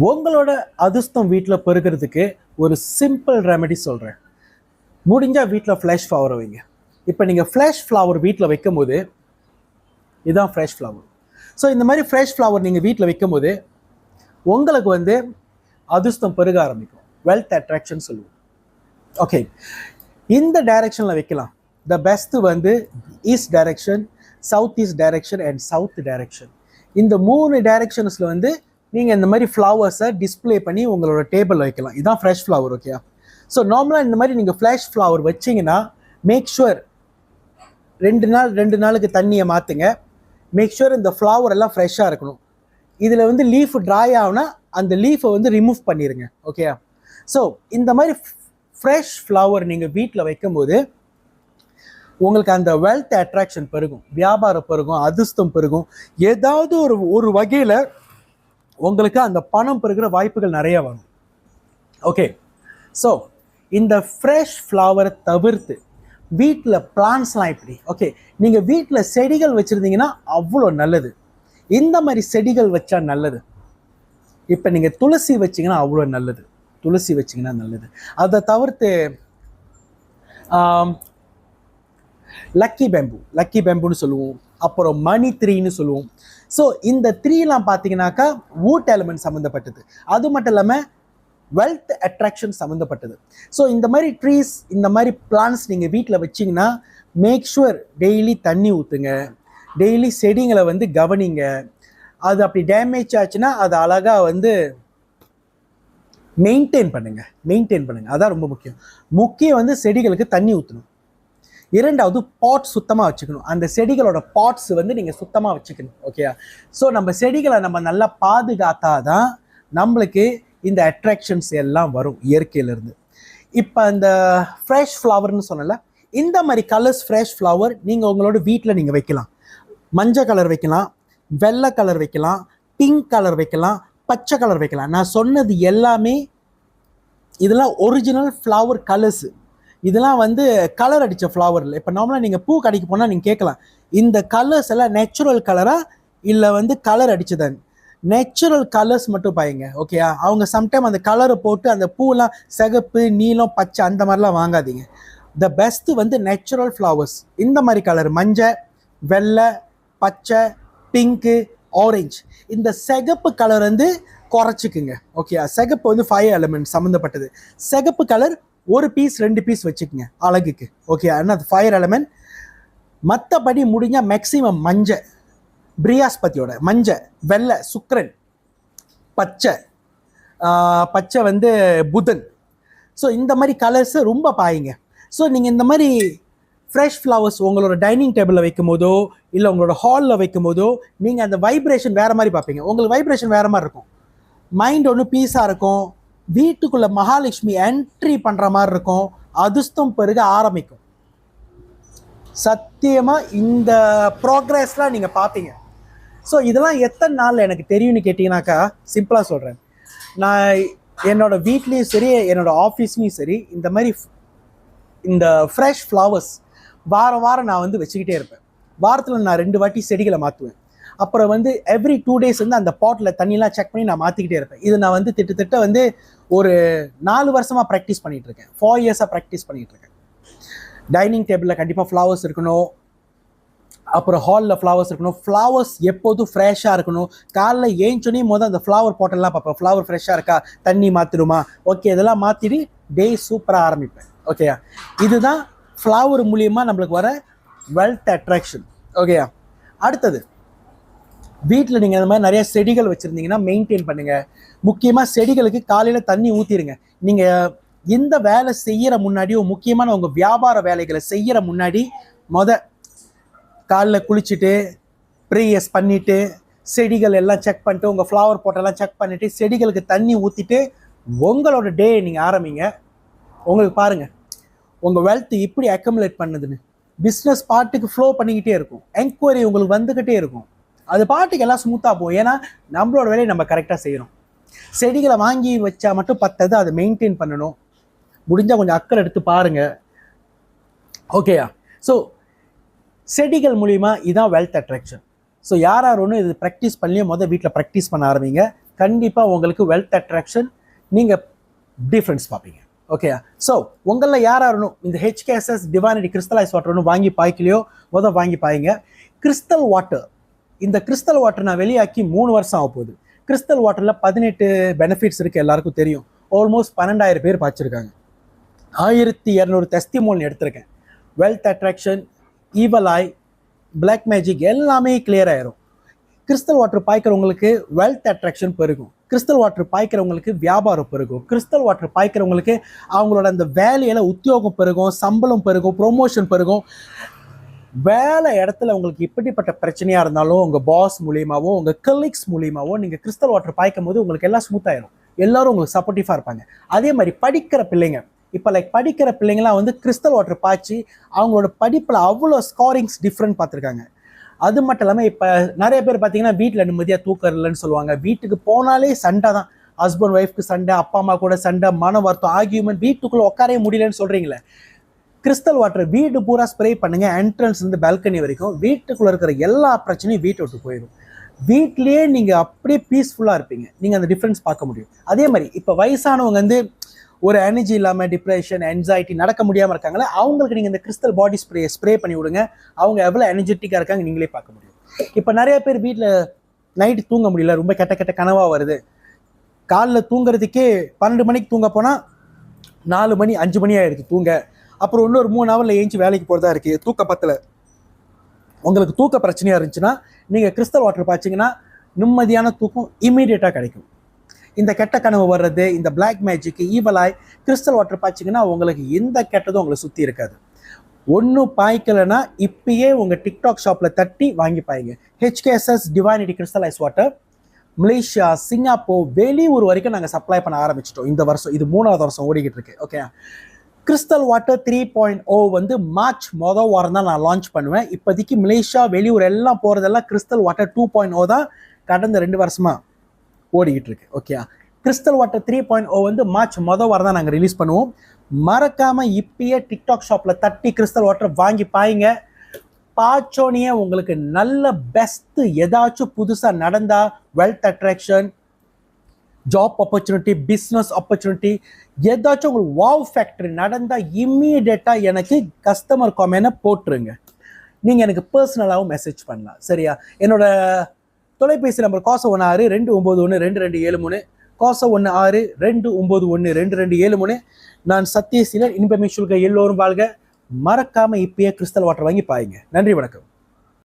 உங்களோட அதிர்ஷ்டம் வீட்டில் பெருக்கிறதுக்கு ஒரு சிம்பிள் ரெமெடி சொல்கிறேன். முடிஞ்சால் வீட்டில் ஃப்ளஷ் ஃப்ளவர் வைங்க. இப்போ நீங்கள் ஃப்ளஷ் ஃப்ளவர் வீட்டில் வைக்கும் போது இதுதான் ஃப்ரெஷ் ஃப்ளவர். ஸோ இந்த மாதிரி ஃப்ரெஷ் ஃப்ளவர் நீங்கள் வீட்டில் வைக்கும் போது உங்களுக்கு அதிர்ஷ்டம் பெருக ஆரம்பிக்கும். வெல்த் அட்ராக்ஷன் சொல்லுவோம். ஓகே, இந்த டைரக்ஷனில் வைக்கலாம். The best east direction, south east direction and south direction. இந்த 3 டைரக்ஷன்ஸில் நீங்கள் இந்த மாதிரி ஃப்ளவர்ஸை டிஸ்பிளே பண்ணி உங்களோட டேபிள் வைக்கலாம். இதுதான் ஃப்ரெஷ் ஃப்ளவர். ஓகே, ஸோ நார்மலாக இந்த மாதிரி நீங்கள் ஃப்ரெஷ் ஃப்ளவர் வச்சிங்கன்னா மேக் ஷுவர் 2 நாளுக்கு தண்ணியை மாற்றுங்க. மேக் ஷுவர் இந்த ஃப்ளவர் எல்லாம் ஃப்ரெஷ்ஷாக இருக்கணும். இதில் லீஃப் ட்ரை ஆகுனா அந்த லீஃபை ரிமூவ் பண்ணிடுங்க. ஓகே, ஸோ இந்த மாதிரி ஃப்ரெஷ் ஃப்ளவர் நீங்கள் வீட்டில் வைக்கும்போது உங்களுக்கு அந்த வெல்த் அட்ராக்ஷன் பெருகும், வியாபாரம் பெருகும், அதிர்ஷ்டம் பெருகும். ஏதாவது ஒரு வகையில் உங்களுக்கு அந்த பணம் பெருகிற வாய்ப்புகள் நிறைய வரும். ஓகே, ஸோ இந்த ஃப்ரெஷ் ஃப்ளவரை தவிர்த்து வீட்டில் பிளான்ஸ்லாம் எப்படி? ஓகே, நீங்கள் வீட்டில் செடிகள் வச்சுருந்தீங்கன்னா அவ்வளோ நல்லது. இந்த மாதிரி செடிகள் வச்சா நல்லது. இப்போ நீங்கள் துளசி வச்சிங்கன்னா அவ்வளோ நல்லது. துளசி வச்சிங்கன்னா நல்லது. அதை தவிர்த்து லக்கி பேம்புன்னு சொல்லுவோம். அப்புறம் மணி த்ரீன்னு சொல்லுவோம். ஸோ இந்த 3லாம் பார்த்தீங்கன்னாக்கா வூட் எலிமெண்ட் சம்மந்தப்பட்டது. அது மட்டும் இல்லாமல் வெல்த் அட்ராக்ஷன் சம்மந்தப்பட்டது. ஸோ இந்த மாதிரி ட்ரீஸ், இந்த மாதிரி பிளான்ஸ் நீங்கள் வீட்டில் வச்சிங்கன்னா மேக் ஷுவர் டெய்லி தண்ணி ஊற்றுங்க. டெய்லி செடிங்களை கவனிங்க. அது அப்படி டேமேஜ் ஆச்சுன்னா அதை அழகாக மெயின்டைன் பண்ணுங்க. அதான் ரொம்ப முக்கியம். செடிகளுக்கு தண்ணி ஊற்றணும். 2வது பாட் சுத்தமாக வச்சுக்கணும். அந்த செடிகளோட பாட்ஸ் நீங்கள் சுத்தமாக வச்சுக்கணும். ஓகேயா? ஸோ நம்ம செடிகளை நம்ம நல்லா பாதுகாத்தாதான் நம்மளுக்கு இந்த அட்ராக்ஷன்ஸ் எல்லாம் வரும் இயற்கையிலேருந்து. இப்போ இந்த ஃப்ரெஷ் ஃப்ளவர்னு சொன்னல, இந்த மாதிரி கலர்ஸ் ஃப்ரெஷ் ஃப்ளவர் நீங்கள் உங்களோட வீட்டில் நீங்கள் வைக்கலாம். மஞ்சள் கலர் வைக்கலாம், வெள்ளை கலர் வைக்கலாம், பிங்க் கலர் வைக்கலாம், பச்சை கலர் வைக்கலாம். நான் சொன்னது எல்லாமே இதெல்லாம் ஒரிஜினல் ஃப்ளவர் கலர்ஸு. இதெல்லாம் கலர் அடித்த ஃப்ளவர் இல்லை. இப்போ நார்மலாக நீங்கள் பூ கடைக்கு போனால் நீங்கள் கேட்கலாம், இந்த கலர்ஸ் எல்லாம் நேச்சுரல் கலராக இல்லை கலர் அடிச்சதாங்க. நேச்சுரல் கலர்ஸ் மட்டும் பாருங்க. ஓகேயா? அவங்க சம்டைம் அந்த கலரை போட்டு அந்த பூலாம் சிகப்பு, நீலம், பச்சை அந்த மாதிரிலாம் வாங்காதீங்க. The best natural flowers. இந்த மாதிரி கலர் மஞ்சள், வெள்ளை, பச்சை, பிங்க்கு, ஆரஞ்சு. இந்த சிகப்பு கலர் குறைச்சிக்குங்க. ஓகேயா? சிகப்பு 5 எலிமெண்ட் சம்மந்தப்பட்டது. சிகப்பு கலர் 1 பீஸ் 2 பீஸ் வச்சுக்கோங்க அழகுக்கு. ஓகே, ஆனால் அது 5 எலிமெண்ட். மற்றபடி முடிஞ்சால் மேக்ஸிமம் மஞ்சள், பிரியாஸ்பதியோட மஞ்சள், வெள்ளை சுக்கிரன், பச்சை புதன். ஸோ இந்த மாதிரி கலர்ஸை ரொம்ப பாயுங்க. ஸோ நீங்கள் இந்த மாதிரி ஃப்ரெஷ் ஃப்ளவர்ஸ் உங்களோட டைனிங் டேபிளில் வைக்கும் போதோ இல்லை உங்களோட ஹாலில் வைக்கும் போதோ நீங்கள் அந்த வைப்ரேஷன் வேறு மாதிரி பார்ப்பீங்க. உங்களுக்கு வைப்ரேஷன் வேறு மாதிரி இருக்கும். மைண்ட் பீஸாக இருக்கும். வீட்டுக்குள்ளே மகாலட்சுமி என்ட்ரி பண்ணுற மாதிரி இருக்கும். அதிர்ஷ்டம் பெருக ஆரம்பிக்கும். சத்தியமாக இந்த ப்ரோக்ரஸ்லாம் நீங்கள் பார்ப்பீங்க. ஸோ இதெல்லாம் எத்தனை நாள் எனக்கு தெரியும்னு கேட்டிங்கனாக்கா சிம்பிளாக சொல்கிறேன். நான் என்னோடய வீட்லேயும் சரி, என்னோடய ஆஃபீஸ்லேயும் சரி, இந்த மாதிரி இந்த ஃப்ரெஷ் ஃப்ளவர்ஸ் வாரம் நான் வச்சுக்கிட்டே இருப்பேன். வாரத்தில் நான் 2 வாட்டி செடிகளை மாற்றுவேன். அப்புறம் எவ்ரி 2 டேஸ் அந்த பாட்டில் தண்ணியெலாம் செக் பண்ணி நான் மாற்றிக்கிட்டே இருப்பேன். இது நான் திட்டத்தட்ட ஒரு 4 வருஷமாக ப்ராக்டிஸ் பண்ணிகிட்ருக்கேன். 4 இயர்ஸாக ப்ராக்டிஸ் பண்ணிகிட்ருக்கேன். டைனிங் டேபிளில் கண்டிப்பாக ஃப்ளவர்ஸ் இருக்கணும். அப்புறம் ஹாலில் ஃப்ளவர்ஸ் இருக்கணும். ஃப்ளவர்ஸ் எப்போதும் ஃப்ரெஷ்ஷாக இருக்கணும். காலைல ஏஞ்சோனே அந்த ஃப்ளவர் பாட்டெல்லாம் பார்ப்பேன். ஃப்ளவர் ஃப்ரெஷ்ஷாக இருக்கா, தண்ணி மாற்றிடுமா, ஓகே இதெல்லாம் மாற்றிட்டு டே சூப்பராக ஆரம்பிப்பேன். ஓகேயா? இதுதான் ஃப்ளவர் மூலியமாக நம்மளுக்கு வர வெல்த் அட்ராக்ஷன். ஓகேயா? அடுத்தது, வீட்டில் நீங்கள் இந்த மாதிரி நிறைய செடிகள் வச்சுருந்தீங்கன்னா மெயின்டைன் பண்ணுங்கள். முக்கியமாக செடிகளுக்கு காலையில் தண்ணி ஊற்றிடுங்க. நீங்கள் இந்த வேலை செய்கிற முன்னாடியோ, முக்கியமான உங்கள் வியாபார வேலைகளை செய்கிற முன்னாடி காலைல குளிச்சுட்டு ப்ரேயர்ஸ் பண்ணிவிட்டு செடிகள் எல்லாம் செக் பண்ணிட்டு உங்கள் ஃப்ளவர் போட்டெல்லாம் செக் பண்ணிவிட்டு செடிகளுக்கு தண்ணி ஊற்றிட்டு உங்களோட டே நீங்கள் ஆரம்பிங்க. உங்களுக்கு பாருங்கள் உங்கள் வெல்த் இப்படி அக்கமுலேட் பண்ணுதுன்னு. பிஸ்னஸ் பாட்டுக்கு ஃப்ளோ பண்ணிக்கிட்டே இருக்கும். என்கொயரி உங்களுக்கு வந்துக்கிட்டே இருக்கும். அது பாட்டுக்கு எல்லாம் ஸ்மூத்தாக போகும். ஏன்னா நம்மளோட வேலையை நம்ம கரெக்டாக செய்கிறோம். செடிகளை வாங்கி வச்சா மட்டும் பத்தாது, அதை மெயின்டைன் பண்ணணும். முடிஞ்சால் கொஞ்சம் அக்கறை எடுத்து பாருங்கள். ஓகேயா? ஸோ செடிகள் மூலிமா இதுதான் வெல்த் அட்ராக்ஷன். ஸோ யார் ஒன்று இது ப்ராக்டிஸ் பண்ணலையோ வீட்டில் ப்ராக்டிஸ் பண்ண ஆரம்பிங்க. கண்டிப்பாக உங்களுக்கு வெல்த் அட்ராக்ஷன் நீங்கள் டிஃப்ரென்ஸ் பார்ப்பீங்க. ஓகே, ஸோ உங்களில் யாரும் இந்த HKSS டிவைனிட்டி கிறிஸ்டலைஸ் வாட்டர் ஒன்று வாங்கி பாய்க்கலையோ வாங்கி பாய்ங்க. கிறிஸ்டல் வாட்டர், இந்த கிறிஸ்டல் வாட்டர் நான் வெளியாக்கி 3 வருஷம் ஆக போகுது. கிறிஸ்டல் வாட்டரில் 18 பெனிஃபிட்ஸ் இருக்குது, எல்லாருக்கும் தெரியும். ஆல்மோஸ்ட் 12,000 பேர் பாய்ச்சிருக்காங்க. 1200 டெஸ்டிமோனியல் எடுத்திருக்கேன். வெல்த் அட்ராக்ஷன், ஈவல் ஐ, பிளாக் மேஜிக் எல்லாமே கிளியர் ஆயிரும். கிறிஸ்டல் வாட்டர் பாய்க்கிறவங்களுக்கு வெல்த் அட்ராக்ஷன் பெருகும். கிறிஸ்டல் வாட்டர் பாய்க்கிறவங்களுக்கு வியாபாரம் பெருகும். கிறிஸ்டல் வாட்டர் பாய்க்கிறவங்களுக்கு அவங்களோட அந்த வேலையில் உத்தியோகம் பெருகும், சம்பளம் பெருகும், ப்ரொமோஷன் பெருகும். வேலை இடத்துல உங்களுக்கு இப்படிப்பட்ட பிரச்சனையாக இருந்தாலும் உங்கள் பாஸ் மூலியமாவோ உங்கள் கலீக்ஸ் மூலியமாவோ நீங்கள் கிறிஸ்டல் வாட்டர் பாய்க்கும் போது உங்களுக்கு எல்லாம் ஸ்மூத்தாயிரும். எல்லாரும் உங்களுக்கு சப்போர்ட்டிவாக இருப்பாங்க. அதே மாதிரி படிக்கிற பிள்ளைங்க, இப்போ படிக்கிற பிள்ளைங்களாம் கிறிஸ்டல் வாட்டர் பாய்ச்சி அவங்களோட படிப்பில் அவ்வளோ ஸ்காரிங்ஸ் டிஃப்ரெண்ட் பார்த்துருக்காங்க. அது மட்டும் இல்லாமல் இப்போ நிறைய பேர் பார்த்தீங்கன்னா வீட்டில் நிம்மதியாக தூக்கம் இல்லைன்னு சொல்லுவாங்க. வீட்டுக்கு போனாலே சண்டை தான். ஹஸ்பண்ட் ஒய்ஃப்க்கு சண்டை, அப்பா அம்மா கூட சண்டை, மன வருத்தம், ஆர்கியூமெண்ட், வீட்டுக்குள்ளே உட்காரவே முடியலன்னு சொல்கிறீங்களே. கிறிஸ்டல் வாட்டர் வீடு பூரா ஸ்ப்ரே பண்ணுங்க, என்ட்ரன்ஸ் இருந்து பால்கனி வரைக்கும். வீட்டுக்குள்ளே இருக்கிற எல்லா பிரச்சனையும் வீட்டை விட்டு போயிடும். வீட்லேயே நீங்கள் அப்படியே பீஸ்ஃபுல்லாக இருப்பீங்க. நீங்கள் அந்த டிஃப்ரென்ஸ் பார்க்க முடியும். அதே மாதிரி இப்போ வயசானவங்க ஒரு எனர்ஜி இல்லாமல் டிப்ரெஷன், என்சைட்டி, நடக்க முடியாமல் இருக்காங்களே, அவங்களுக்கு நீங்கள் இந்த கிறிஸ்டல் பாடி ஸ்ப்ரே பண்ணி விடுங்க. அவங்க எவ்வளோ எனர்ஜெட்டிக்காக இருக்காங்க நீங்களே பார்க்க முடியும். இப்போ நிறைய பேர் வீட்டில் நைட்டு தூங்க முடியல, ரொம்ப கெட்ட கெட்ட கனவாக வருது. காலைல தூங்குறதுக்கே 12 மணிக்கு தூங்க போனால் 4 மணி 5 மணி ஆகிடுது தூங்க. அப்புறம் இன்னொரு 3 ஹவரில் ஏஞ்சி வேலைக்கு போகிறதா இருக்குது, தூக்க பத்தில். உங்களுக்கு தூக்க பிரச்சனையாக இருந்துச்சுன்னா நீங்கள் கிறிஸ்டல் வாட்டர் பாய்ச்சிங்கன்னா நிம்மதியான தூக்கம் இம்மீடியட்டாக கிடைக்கும். இந்த கெட்ட கனவு வர்றது, இந்த பிளாக் மேஜிக், ஈவலாய் கிறிஸ்டல் வாட்டர் பாய்ச்சிங்கன்னா உங்களுக்கு எந்த கெட்டதும் உங்களை சுற்றி இருக்காது. ஒன்றும் பாய்க்கலைன்னா இப்பயே உங்கள் டிக்டாக் ஷாப்பில் தட்டி வாங்கி பாய்ங்க. HKSS divinity crystallise water Malaysia, Singapore, வெளியூர் வரைக்கும் நாங்கள் சப்ளை பண்ண ஆரம்பிச்சிட்டோம். இந்த வருஷம் இது 3வது வருஷம் ஓடிக்கிட்டு இருக்கு. ஓகே, கிறிஸ்டல் வாட்டர் 3.0 மார்ச் மொதல் வாரம் தான் நான் லான்ச் பண்ணுவேன். இப்போதைக்கு மலேசியா, வெளியூர் எல்லாம் போகிறதெல்லாம் கிறிஸ்டல் வாட்டர் 2.0 தான் கடந்த 2 வருஷமா ஓடிக்கிட்டு இருக்கு. ஓகே, கிறிஸ்டல் வாட்டர் 3.0 மார்ச் மொதல் வாரம் தான் நாங்கள் ரிலீஸ் பண்ணுவோம். மறக்காம இப்பயே டிக்டாக் ஷாப்பில் தட்டி கிறிஸ்டல் வாட்டர் வாங்கி பாய்ங்க. பாய்ச்சோனியே உங்களுக்கு நல்ல பெஸ்ட் ஏதாச்சும் புதுசாக நடந்தா, wealth attraction, job opportunity, business opportunity, ஏதாச்சும் உங்களுக்கு வாவ் ஃபேக்டரி நடந்தால் இம்மீடியட்டாக எனக்கு கஸ்டமர் காமெண்ட்டை போட்டுருங்க. நீங்கள் எனக்கு பர்சனலாகவும் மெசேஜ் பண்ணலாம். சரியா? என்னோட தொலைபேசி நம்பர் +16 291 2273, +16 291 2273. நான் சத்யசீலன். இன்பமே சுல்க, எல்லோரும் வாழ்க. மறக்காம இப்பயே கிறிஸ்டல் வாட்டர் வாங்கி பாயுங்க. நன்றி, வணக்கம்.